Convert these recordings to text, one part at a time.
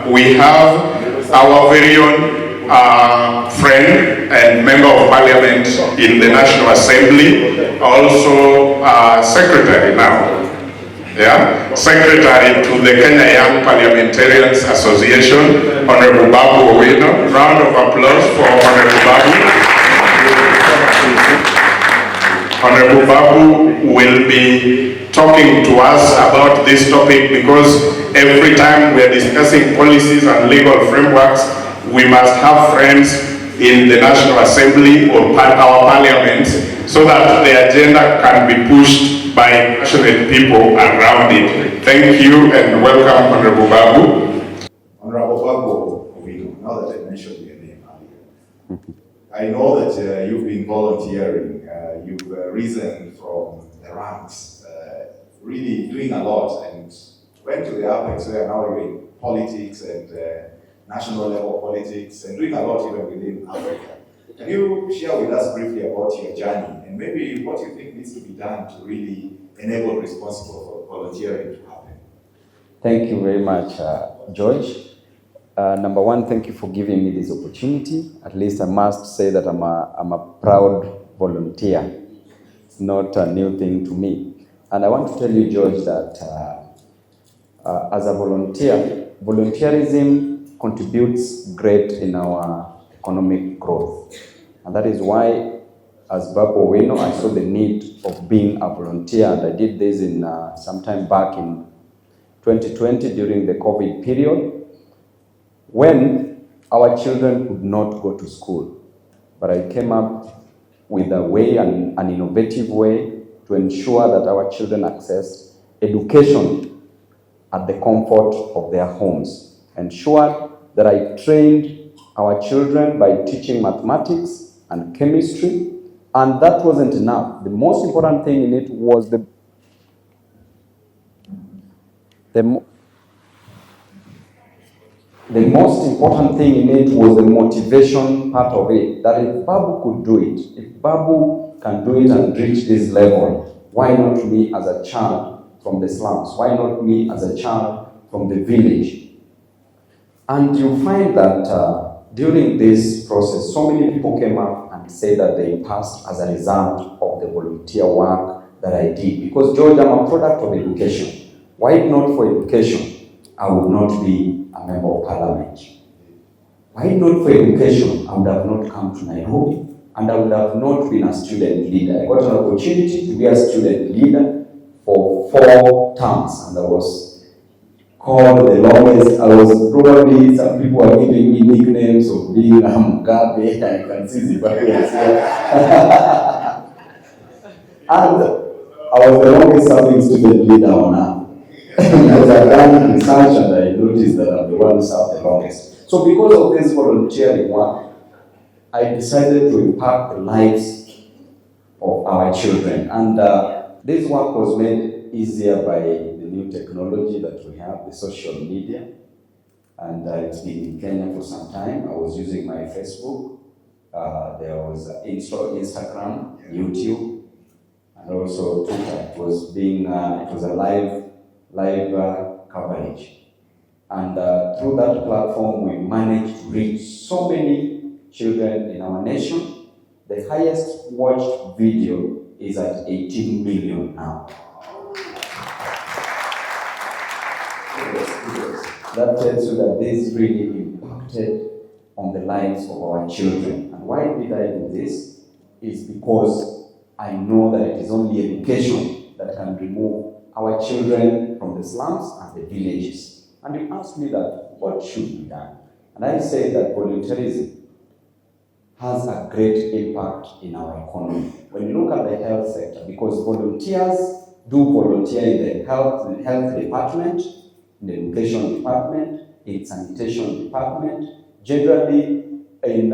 We have our very own friend and member of parliament in the National Assembly, also secretary now. Yeah, secretary to the Kenya Young Parliamentarians Association, Honorable Babu Owino. Round of applause for Honorable Babu. Honorable Babu will be talking to us about this topic because every time we are discussing policies and legal frameworks, we must have friends in the National Assembly or our parliaments so that the agenda can be pushed by passionate people around it. Thank you and welcome, Honorable Babu. Honorable Babu Owino, now that I mentioned your name earlier, I know that you've been volunteering. You've risen from the ranks, really doing a lot, and went to the apex where now you're in politics and national level politics and doing a lot even within Africa. Can you share with us briefly about your journey and maybe what you think needs to be done to really enable responsible volunteering to happen? Thank you very much, George. Number one, thank you for giving me this opportunity. At least I must say that I'm a proud volunteer. It's not a new thing to me. And I want to tell you, George, that as a volunteer, volunteerism contributes great in our economic growth. And that is why, as Babu Owino, I saw the need of being a volunteer. And I did this in sometime back in 2020 during the COVID period, when our children could not go to school. But I came up with a way, an innovative way to ensure that our children access education at the comfort of their homes. Ensured that I trained our children by teaching mathematics and chemistry, and that wasn't enough. The most important thing in it was the most important thing in it was the motivation part of it, that if Babu could do it, if Babu can do it and reach this level, why not me as a child from the slums? Why not me as a child from the village? And you find that during this process, so many people came up and said that they passed as a result of the volunteer work that I did. Because, George, I'm a product of education. Were it not for education, I would not be a member of parliament. Were it not for education, I would have not come to Nairobi, and I would have not been a student leader. I got an opportunity to be a student leader for 4 terms, and I was called the longest. I was probably, some people are giving me nicknames of being a Mugabe, and you can see Zimbabwe as well. And I was the longest serving student leader on earth. Because I've done research and I noticed that I'm the one who served the longest. So because of this volunteering work, I decided to impact the lives of our children. And this work was made easier by the new technology that we have, the social media. And it's been in Kenya for some time. I was using my Facebook. There was Instagram, YouTube, and also Twitter. It was a live coverage. And through that platform, we managed to reach so many children in our nation. The highest watched video is at 18 million now. That tells you that this really impacted on the lives of our children. And why did I do this? Is because I know that it is only education that can remove our children from the slums and the villages. And you ask me that, what should be done? And I say that volunteerism has a great impact in our economy. When you look at the health sector, because volunteers do volunteer in the health department, in the education department, in sanitation department, generally in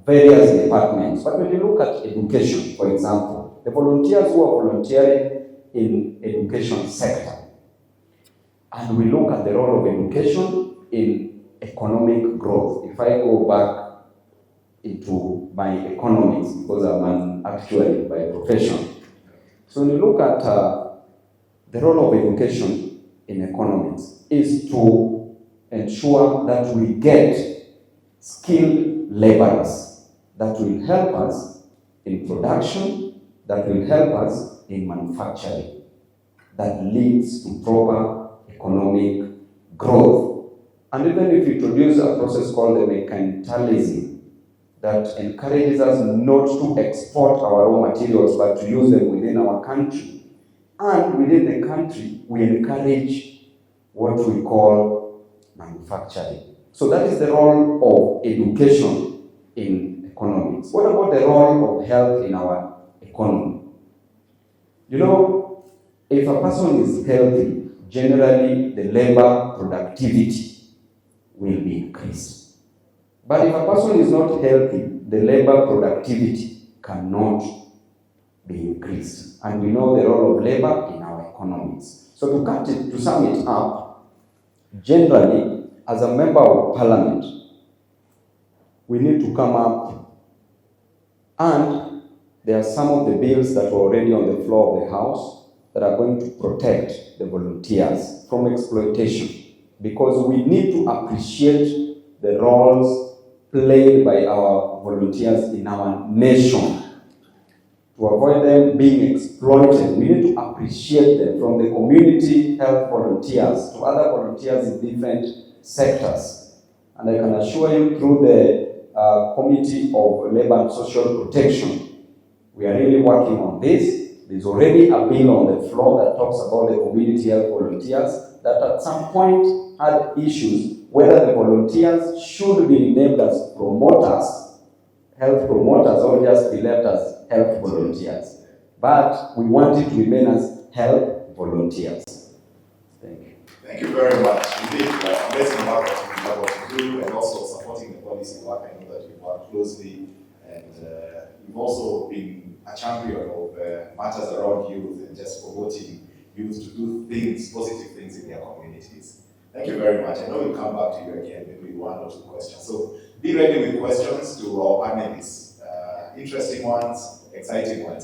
various departments. But when you look at education, for example, the volunteers who are volunteering in education sector, and we look at the role of education in economic growth. If I go back into my economics, because I'm an actuary by profession. So when you look at the role of education in economics is to ensure that we get skilled laborers that will help us in production, that will help us in manufacturing, that leads to proper economic growth. And even if we introduce a process called the mercantilism that encourages us not to export our raw materials but to use them within our country, and within the country we encourage what we call manufacturing. So that is the role of education in economics. What about the role of health in our economy? You know, if a person is healthy, generally the labor productivity will be increased. But if a person is not healthy, the labor productivity cannot be increased. And we know the role of labor in our economies. So to sum it up, generally, as a member of parliament, we need to come up, and there are some of the bills that were already on the floor of the House that are going to protect the volunteers from exploitation, because we need to appreciate the roles played by our volunteers in our nation. To avoid them being exploited, we need to appreciate them, from the community health volunteers to other volunteers in different sectors. And I can assure you, through the Committee of Labor and Social Protection, we are really working on this. There's already a bill on the floor that talks about the community health volunteers that at some point had issues whether the volunteers should be named as promoters, health promoters, or just be left as health volunteers. But we want it to remain as health volunteers. Thank you. Thank you very much. Indeed, amazing work that you have to do, and also supporting the policy work. I know that you work closely, and you've also been a champion of matters around youth and just promoting youth to do things, positive things in their communities. Thank you very much. I know we'll come back to you again, maybe one or two questions. So be ready with questions to our panelists. Interesting ones, exciting ones.